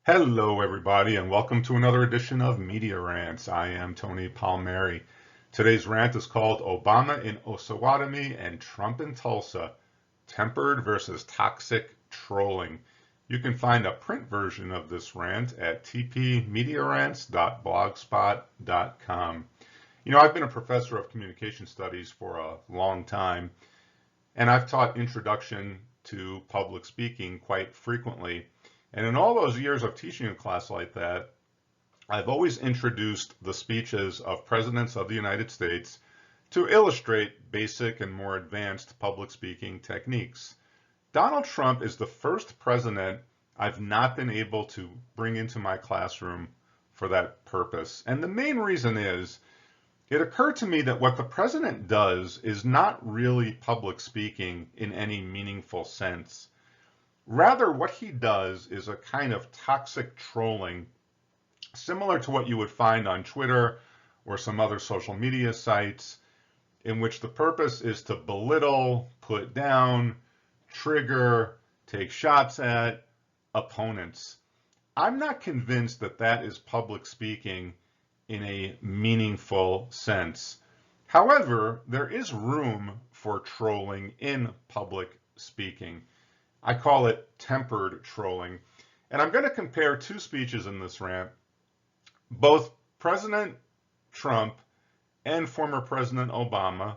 Hello, everybody, and welcome to another edition of Media Rants. I am Tony Palmieri. Today's rant is called Obama in Osawatomie and Trump in Tulsa, Tempered versus Toxic Trolling. You can find a print version of this rant at tpmediarants.blogspot.com. I've been a professor of communication studies for a long time, and I've taught introduction to public speaking quite frequently. And in all those years of teaching a class like that, I've always introduced the speeches of presidents of the United States to illustrate basic and more advanced public speaking techniques. Donald Trump is the first president I've not been able to bring into my classroom for that purpose. And the main reason is, it occurred to me that what the president does is not really public speaking in any meaningful sense. Rather, what he does is a kind of toxic trolling, similar to what you would find on Twitter or some other social media sites, in which the purpose is to belittle, put down, trigger, take shots at opponents. I'm not convinced that that is public speaking in a meaningful sense. However, there is room for trolling in public speaking. I call it tempered trolling. And I'm going to compare two speeches in this rant. Both President Trump and former President Obama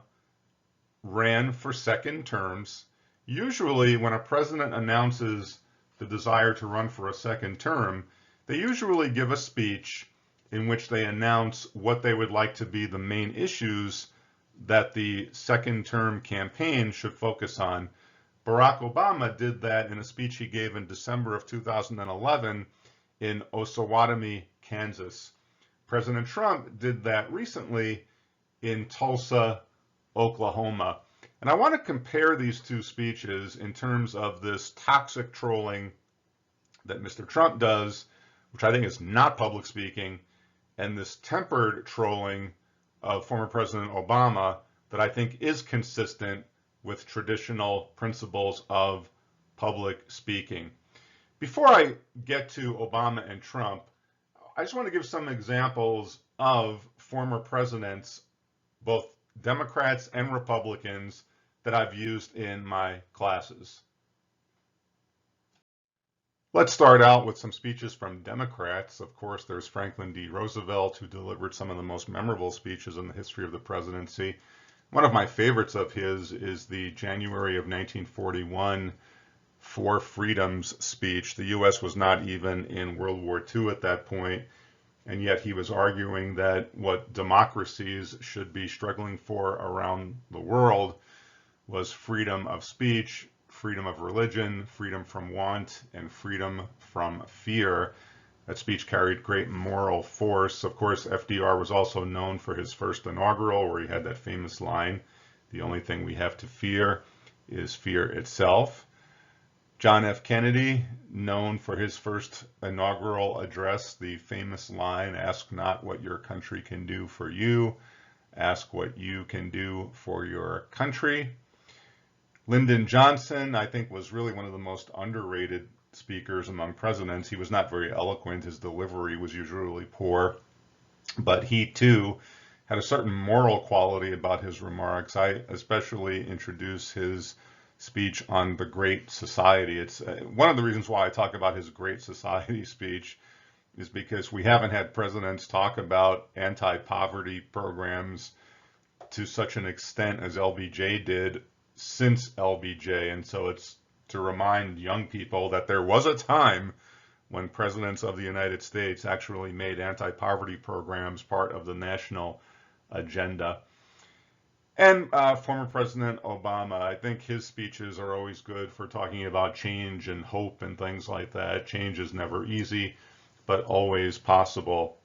ran for second terms. Usually, when a president announces the desire to run for a second term, they usually give a speech in which they announce what they would like to be the main issues that the second term campaign should focus on. Barack Obama did that in a speech he gave in December of 2011 in Osawatomie, Kansas. President Trump did that recently in Tulsa, Oklahoma. And I want to compare these two speeches in terms of this toxic trolling that Mr. Trump does, which I think is not public speaking, and this tempered trolling of former President Obama that I think is consistent with traditional principles of public speaking. Before I get to Obama and Trump, I just want to give some examples of former presidents, both Democrats and Republicans, that I've used in my classes. Let's start out with some speeches from Democrats. Of course, there's Franklin D. Roosevelt, who delivered some of the most memorable speeches in the history of the presidency. One of my favorites of his is the January of 1941 Four Freedoms speech. The U.S. was not even in World War II at that point, and yet he was arguing that what democracies should be struggling for around the world was freedom of speech, freedom of religion, freedom from want, and freedom from fear. That speech carried great moral force. Of course, FDR was also known for his first inaugural, where he had that famous line, "The only thing we have to fear is fear itself." John F. Kennedy, known for his first inaugural address, the famous line, "Ask not what your country can do for you, ask what you can do for your country." Lyndon Johnson, I think, was really one of the most underrated speakers among presidents. He was not very eloquent. His delivery was usually poor, but he too had a certain moral quality about his remarks. I especially introduce his speech on the Great Society. It's one of the reasons why I talk about his Great Society speech is because we haven't had presidents talk about anti-poverty programs to such an extent as LBJ did since LBJ. And so it's to remind young people that there was a time when presidents of the United States actually made anti-poverty programs part of the national agenda. And former President Obama, I think his speeches are always good for talking about change and hope and things like that. Change is never easy, but always possible.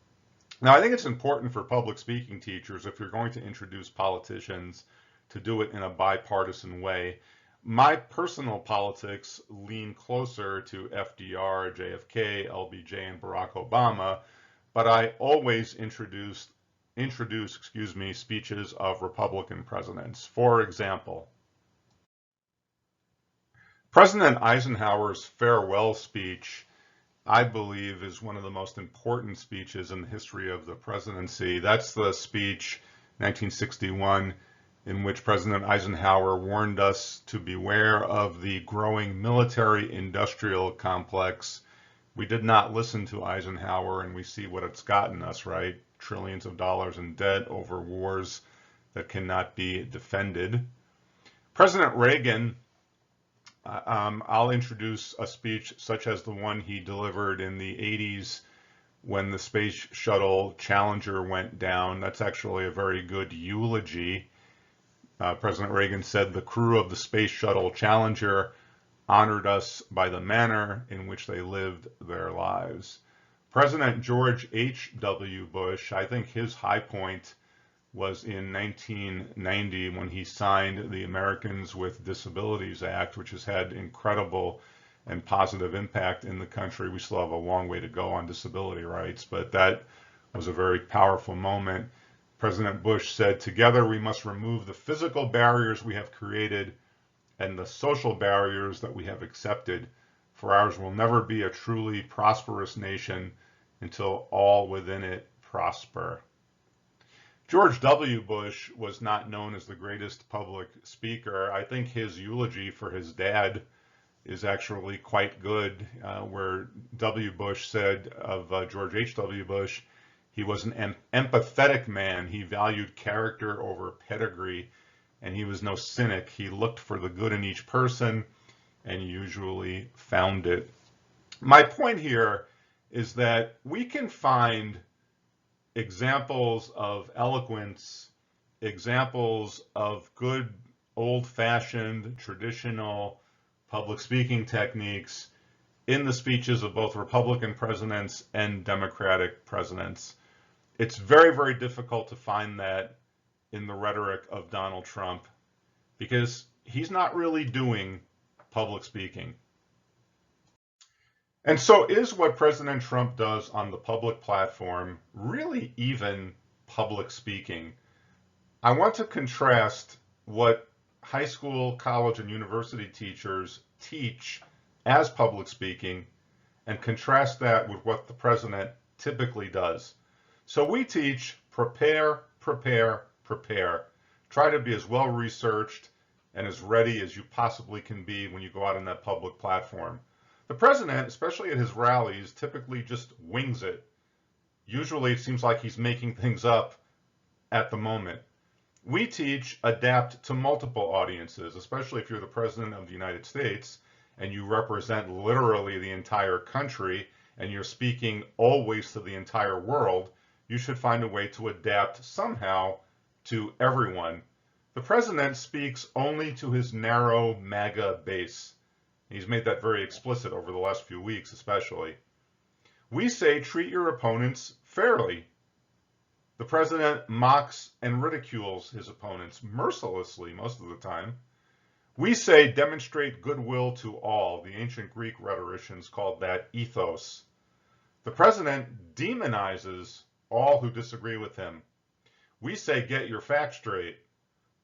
Now, I think it's important for public speaking teachers, if you're going to introduce politicians, to do it in a bipartisan way. My personal politics lean closer to FDR, JFK, LBJ, and Barack Obama, but I always introduce speeches of Republican presidents. For example, President Eisenhower's farewell speech I believe, is one of the most important speeches in the history of the presidency. That's the speech, 1961, in which President Eisenhower warned us to beware of the growing military-industrial complex. We did not listen to Eisenhower, and we see what it's gotten us, right? Trillions of dollars in debt over wars that cannot be defended. President Reagan, I'll introduce a speech such as the one he delivered in the 80s when the Space Shuttle Challenger went down. That's actually a very good eulogy. President Reagan said the crew of the Space Shuttle Challenger honored us by the manner in which they lived their lives. President George H.W. Bush, I think his high point was in 1990 when he signed the Americans with Disabilities Act, which has had incredible and positive impact in the country. We still have a long way to go on disability rights, but that was a very powerful moment. President Bush said, "Together we must remove the physical barriers we have created and the social barriers that we have accepted, for ours will never be a truly prosperous nation until all within it prosper." George W. Bush was not known as the greatest public speaker. I think his eulogy for his dad is actually quite good, where W. Bush said of George H.W. Bush, he was an empathetic man. He valued character over pedigree, and he was no cynic. He looked for the good in each person and usually found it. My point here is that we can find examples of eloquence, examples of good old-fashioned traditional public speaking techniques in the speeches of both Republican presidents and Democratic presidents. It's very, very difficult to find that in the rhetoric of Donald Trump because he's not really doing public speaking. And so is what President Trump does on the public platform really even public speaking? I want to contrast what high school, college, and university teachers teach as public speaking and contrast that with what the president typically does. So we teach prepare, prepare, prepare. Try to be as well researched and as ready as you possibly can be when you go out on that public platform. The president, especially at his rallies, typically just wings it. Usually it seems like he's making things up at the moment. We teach adapt to multiple audiences, especially if you're the president of the United States and you represent literally the entire country and you're speaking always to the entire world. You should find a way to adapt somehow to everyone. The president speaks only to his narrow MAGA base. He's made that very explicit over the last few weeks, especially. We say treat your opponents fairly. The president mocks and ridicules his opponents mercilessly most of the time. We say demonstrate goodwill to all. The ancient Greek rhetoricians called that ethos. The president demonizes all who disagree with him. We say get your facts straight.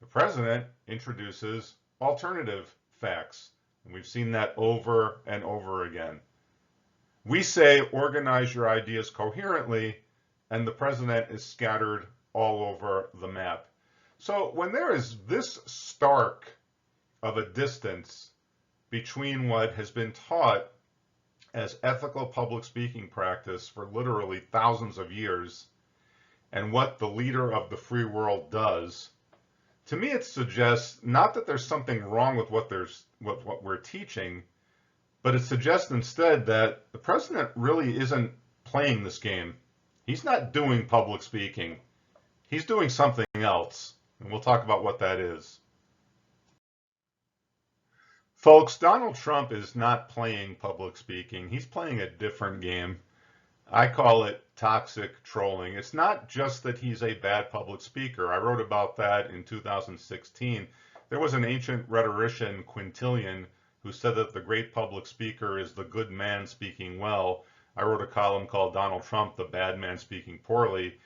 The president introduces alternative facts. And we've seen that over and over again. We say organize your ideas coherently, and the president is scattered all over the map. So when there is this stark of a distance between what has been taught as ethical public speaking practice for literally thousands of years and what the leader of the free world does, to me it suggests not that there's something wrong with what we're teaching, but it suggests instead that the president really isn't playing this game. He's not doing public speaking. He's doing something else, and we'll talk about what that is. Folks, Donald Trump is not playing public speaking. He's playing a different game. I call it toxic trolling. It's not just that he's a bad public speaker. I wrote about that in 2016. There was an ancient rhetorician, Quintilian, who said that the great public speaker is the good man speaking well. I wrote a column called Donald Trump, the bad man speaking poorly.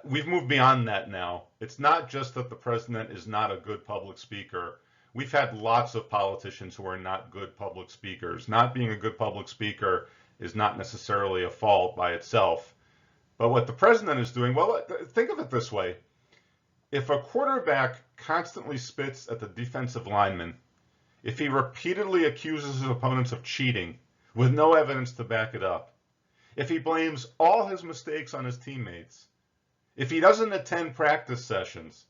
We've moved beyond that now. It's not just that the president is not a good public speaker. We've had lots of politicians who are not good public speakers. Not being a good public speaker is not necessarily a fault by itself. But what the president is doing, well, think of it this way. If a quarterback constantly spits at the defensive lineman, if he repeatedly accuses his opponents of cheating with no evidence to back it up, if he blames all his mistakes on his teammates, if he doesn't attend practice sessions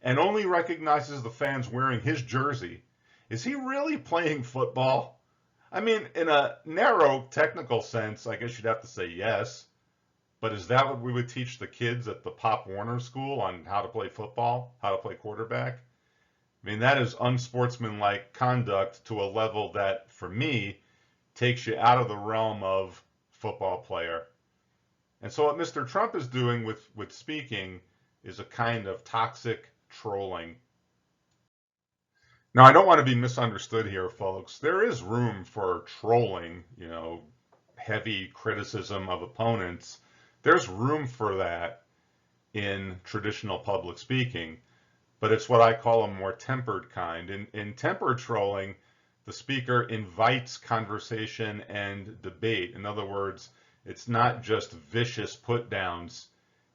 and only recognizes the fans wearing his jersey, is he really playing football? I mean, in a narrow technical sense, I guess you'd have to say yes. But is that what we would teach the kids at the Pop Warner School on how to play football, how to play quarterback? I mean, that is unsportsmanlike conduct to a level that, for me, takes you out of the realm of football player. And so what Mr. Trump is doing with speaking is a kind of toxic trolling. Now, I don't want to be misunderstood here, folks. There is room for trolling, heavy criticism of opponents. There's room for that in traditional public speaking, but it's what I call a more tempered kind. In tempered trolling, the speaker invites conversation and debate. In other words, it's not just vicious put downs.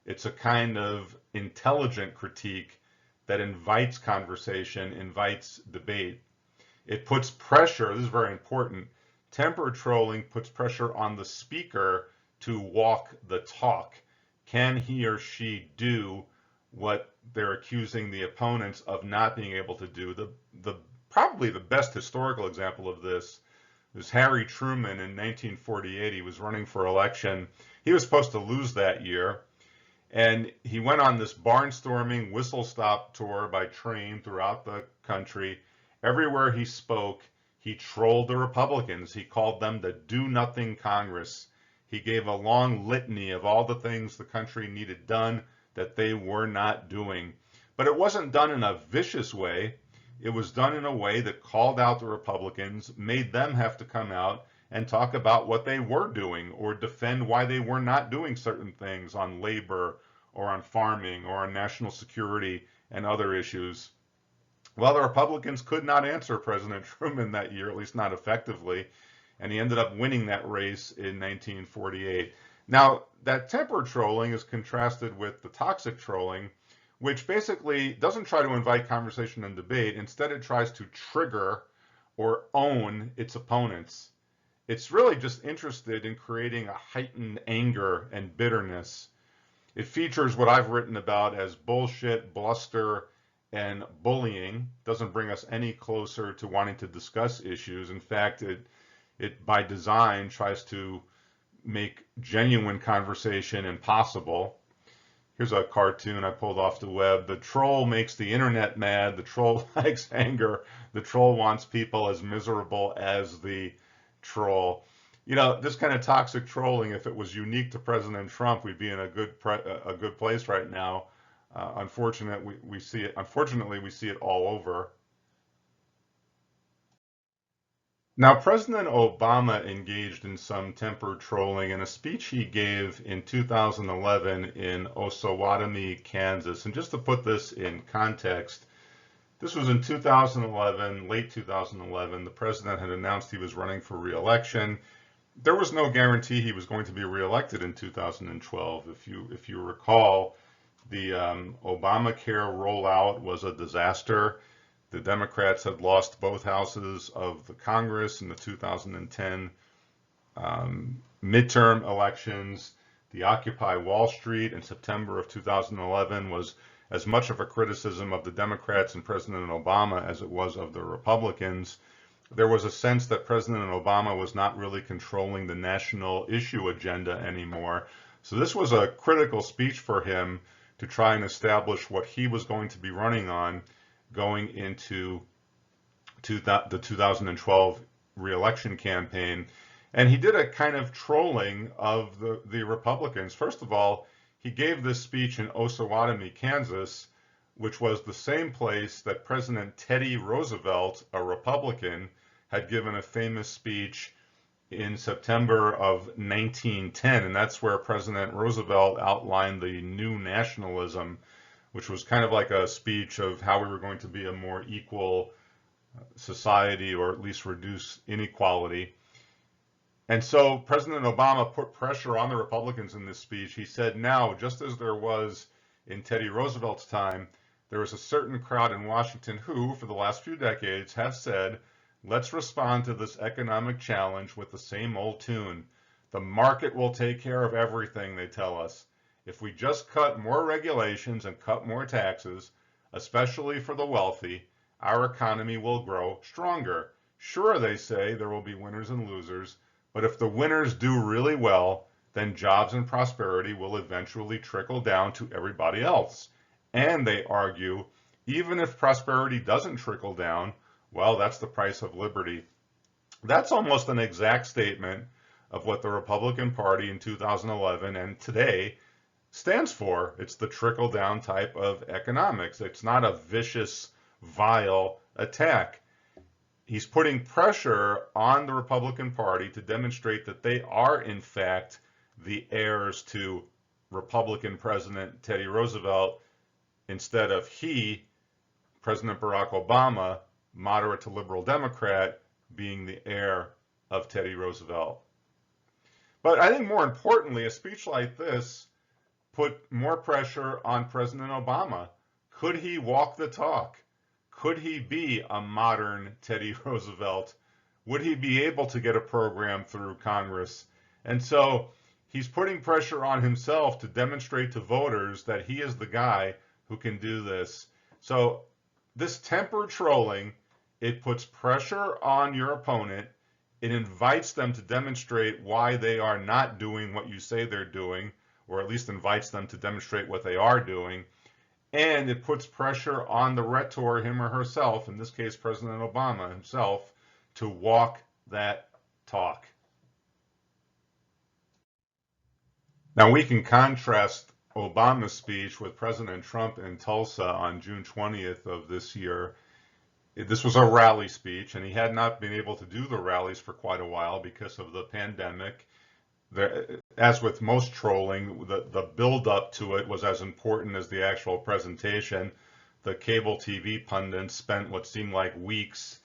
It's a kind of intelligent critique that invites conversation, invites debate. It puts pressure, this is very important, tempered trolling puts pressure on the speaker to walk the talk. Can he or she do what they're accusing the opponents of not being able to do? Probably the best historical example of this is Harry Truman in 1948. He was running for election. He was supposed to lose that year, and he went on this barnstorming whistle-stop tour by train throughout the country. Everywhere he spoke, he trolled the Republicans. He called them the do-nothing Congress. He gave a long litany of all the things the country needed done that they were not doing. But it wasn't done in a vicious way. It was done in a way that called out the Republicans, made them have to come out and talk about what they were doing or defend why they were not doing certain things on labor or on farming or on national security and other issues. Well, the Republicans could not answer President Truman that year, at least not effectively, and he ended up winning that race in 1948. Now, that tempered trolling is contrasted with the toxic trolling, which basically doesn't try to invite conversation and debate. Instead, it tries to trigger or own its opponents. It's really just interested in creating a heightened anger and bitterness. It features what I've written about as bullshit, bluster, and bullying. Doesn't bring us any closer to wanting to discuss issues. In fact, it by design tries to make genuine conversation impossible. Here's a cartoon I pulled off the web. The troll makes the internet mad. The troll likes anger. The troll wants people as miserable as the troll. This kind of toxic trolling, if it was unique to President Trump, we'd be in a good place right now. Unfortunately, we see it all over. Now, President Obama engaged in some tempered trolling in a speech he gave in 2011 in Osawatomie, Kansas. And just to put this in context, this was in 2011, late 2011. The president had announced he was running for re-election. There was no guarantee he was going to be reelected in 2012. If you recall, the Obamacare rollout was a disaster. The Democrats had lost both houses of the Congress in the 2010 midterm elections. The Occupy Wall Street in September of 2011 was as much of a criticism of the Democrats and President Obama as it was of the Republicans. There was a sense that President Obama was not really controlling the national issue agenda anymore. So this was a critical speech for him to try and establish what he was going to be running on going into the 2012 re-election campaign. And he did a kind of trolling of the Republicans. First of all, he gave this speech in Osawatomie, Kansas, which was the same place that President Teddy Roosevelt, a Republican, had given a famous speech in September of 1910. And that's where President Roosevelt outlined the new nationalism, which was kind of like a speech of how we were going to be a more equal society, or at least reduce inequality. And so President Obama put pressure on the Republicans in this speech. He said, now, just as there was in Teddy Roosevelt's time, there is a certain crowd in Washington who, for the last few decades, have said, let's respond to this economic challenge with the same old tune. The market will take care of everything, they tell us. If we just cut more regulations and cut more taxes, especially for the wealthy, our economy will grow stronger. Sure, they say, there will be winners and losers, but if the winners do really well, then jobs and prosperity will eventually trickle down to everybody else. And they argue, even if prosperity doesn't trickle down, well, that's the price of liberty. That's almost an exact statement of what the Republican Party in 2011 and today stands for. It's the trickle-down type of economics. It's not a vicious, vile attack. He's putting pressure on the Republican Party to demonstrate that they are, in fact, the heirs to Republican President Teddy Roosevelt, instead of he, President Barack Obama, moderate to liberal Democrat, being the heir of Teddy Roosevelt. But I think more importantly, a speech like this put more pressure on President Obama. Could he walk the talk? Could he be a modern Teddy Roosevelt? Would he be able to get a program through Congress? And so he's putting pressure on himself to demonstrate to voters that he is the guy who can do this. So this temper trolling, it puts pressure on your opponent. It invites them to demonstrate why they are not doing what you say they're doing, or at least invites them to demonstrate what they are doing. And it puts pressure on the rhetor, him or herself, in this case President Obama himself, to walk that talk. Now we can contrast Obama's speech with President Trump in Tulsa on June 20th of this year. This was a rally speech, and he had not been able to do the rallies for quite a while because of the pandemic. As with most trolling, the build-up to it was as important as the actual presentation. The cable TV pundits spent what seemed like weeks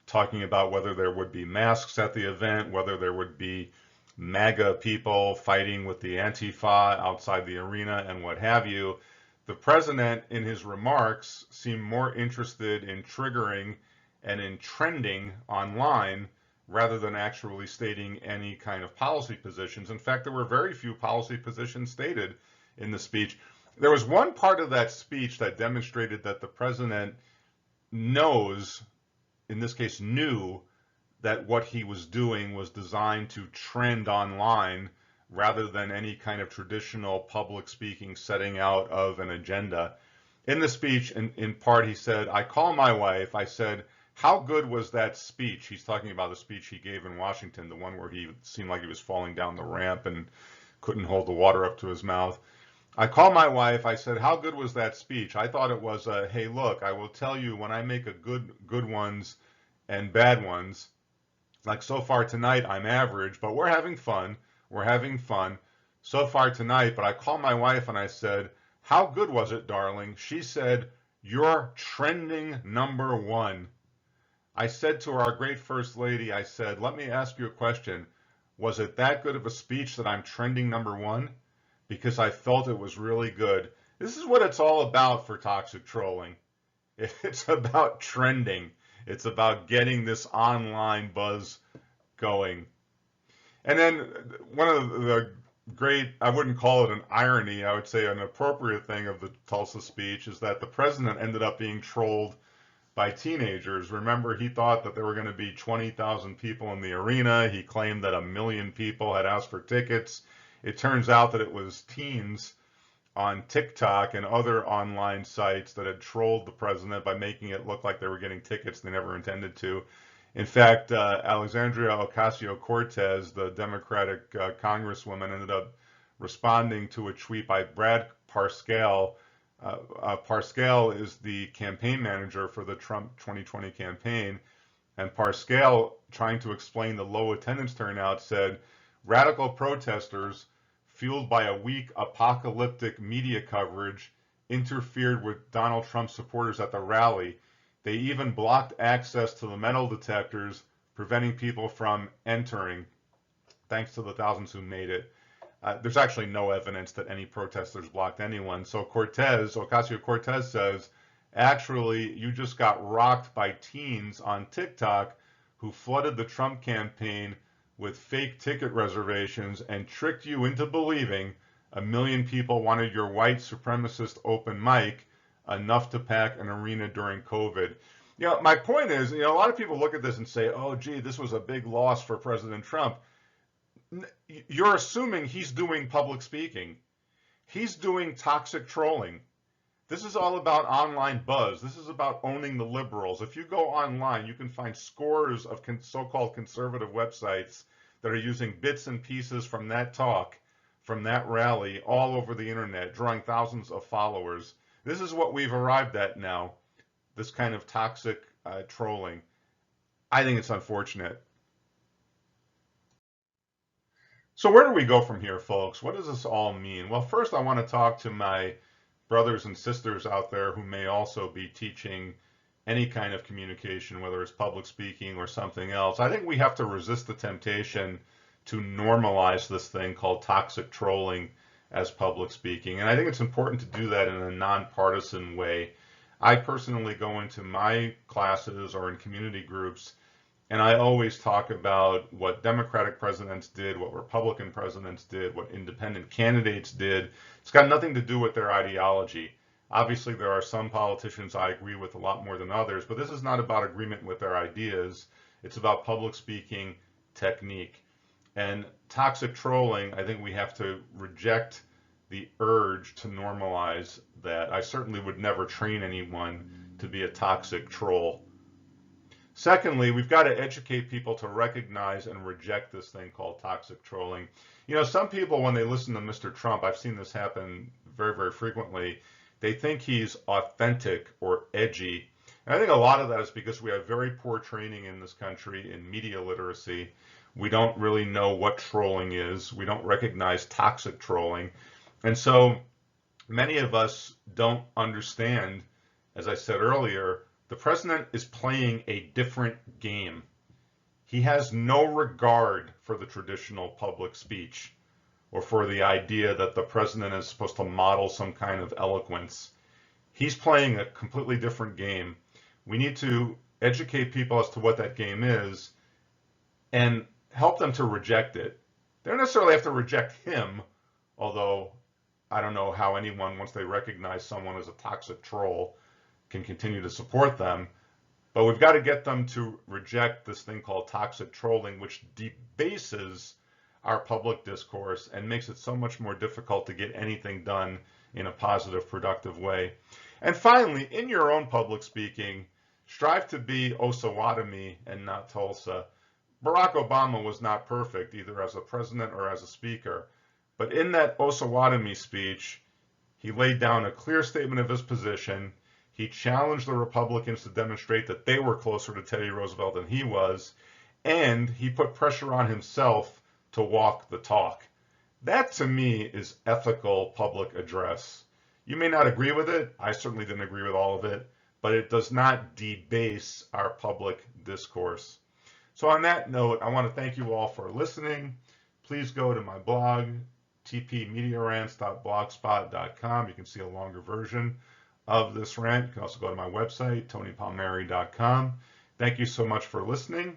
talking about whether there would be masks at the event, whether there would be MAGA people fighting with the Antifa outside the arena, and what have you. The president, in his remarks, seemed more interested in triggering and in trending online rather than actually stating any kind of policy positions. In fact, there were very few policy positions stated in the speech. There was one part of that speech that demonstrated that the president knows, in this case knew, that what he was doing was designed to trend online rather than any kind of traditional public speaking setting out of an agenda. In the speech, in part, he said, I call my wife, I said, how good was that speech? He's talking about the speech he gave in Washington, the one where he seemed like he was falling down the ramp and couldn't hold the water up to his mouth. I called my wife, I said, how good was that speech? I thought it was a, hey, look, I will tell you when I make a good ones and bad ones. Like so far tonight, I'm average, but we're having fun. We're having fun so far tonight. But I called my wife and I said, how good was it, darling? She said, you're trending #1. I said to our great First Lady, I said, let me ask you a question. Was it that good of a speech that I'm trending #1? Because I felt it was really good. This is what it's all about for toxic trolling. It's about trending. It's about getting this online buzz going. And then one of the great, I wouldn't call it an irony, I would say an appropriate thing of the Tulsa speech is that the president ended up being trolled by teenagers. Remember, he thought that there were going to be 20,000 people in the arena. He claimed that 1 million people had asked for tickets. It turns out that it was teens on TikTok and other online sites that had trolled the president by making it look like they were getting tickets they never intended to. In fact, Alexandria Ocasio-Cortez, the Democratic congresswoman, ended up responding to a tweet by Brad Parscale. Parscale is the campaign manager for the Trump 2020 campaign. And Parscale, trying to explain the low attendance turnout, said, radical protesters, fueled by a weak apocalyptic media coverage, interfered with Donald Trump supporters at the rally. They even blocked access to the metal detectors, preventing people from entering, thanks to the thousands who made it. There's actually no evidence that any protesters blocked anyone. So Ocasio-Cortez says, actually, you just got rocked by teens on TikTok who flooded the Trump campaign with fake ticket reservations and tricked you into believing 1 million people wanted your white supremacist open mic, enough to pack an arena during COVID. My point is, a lot of people look at this and say, oh, gee, this was a big loss for President Trump. You're assuming he's doing public speaking. He's doing toxic trolling. This is all about online buzz. This is about owning the liberals. If you go online, you can find scores of so-called conservative websites that are using bits and pieces from that talk, from that rally, all over the internet, drawing thousands of followers. This is what we've arrived at now, this kind of toxic trolling. I think it's unfortunate. So where do we go from here, folks? What does this all mean? Well, first I want to talk to my brothers and sisters out there who may also be teaching any kind of communication, whether it's public speaking or something else. I think we have to resist the temptation to normalize this thing called toxic trolling as public speaking. And I think it's important to do that in a nonpartisan way. I personally go into my classes or in community groups, and I always talk about what Democratic presidents did, what Republican presidents did, what independent candidates did. It's got nothing to do with their ideology. Obviously, there are some politicians I agree with a lot more than others, but this is not about agreement with their ideas. It's about public speaking technique. And toxic trolling, I think we have to reject the urge to normalize that. I certainly would never train anyone to be a toxic troll. Secondly, we've got to educate people to recognize and reject this thing called toxic trolling. Some people, when they listen to Mr. Trump, I've seen this happen very, very frequently, they think he's authentic or edgy. And I think a lot of that is because we have very poor training in this country in media literacy. We don't really know what trolling is. We don't recognize toxic trolling. And so many of us don't understand, as I said earlier, the president is playing a different game. He has no regard for the traditional public speech or for the idea that the president is supposed to model some kind of eloquence. He's playing a completely different game. We need to educate people as to what that game is and help them to reject it. They don't necessarily have to reject him, although I don't know how anyone, once they recognize someone as a toxic troll, can continue to support them. But we've got to get them to reject this thing called toxic trolling, which debases our public discourse and makes it so much more difficult to get anything done in a positive, productive way. And finally, in your own public speaking, strive to be Osawatomie and not Tulsa. Barack Obama was not perfect, either as a president or as a speaker. But in that Osawatomie speech, he laid down a clear statement of his position. He challenged the Republicans to demonstrate that they were closer to Teddy Roosevelt than he was, and he put pressure on himself to walk the talk. That, to me, is ethical public address. You may not agree with it. I certainly didn't agree with all of it, but it does not debase our public discourse. So on that note, I want to thank you all for listening. Please go to my blog, tpmediarants.blogspot.com. You can see a longer version of this rant. You can also go to my website, tonypalmieri.com. Thank you so much for listening,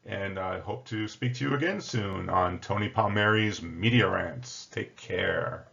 and I hope to speak to you again soon on Tony Palmieri's Media Rants. Take care.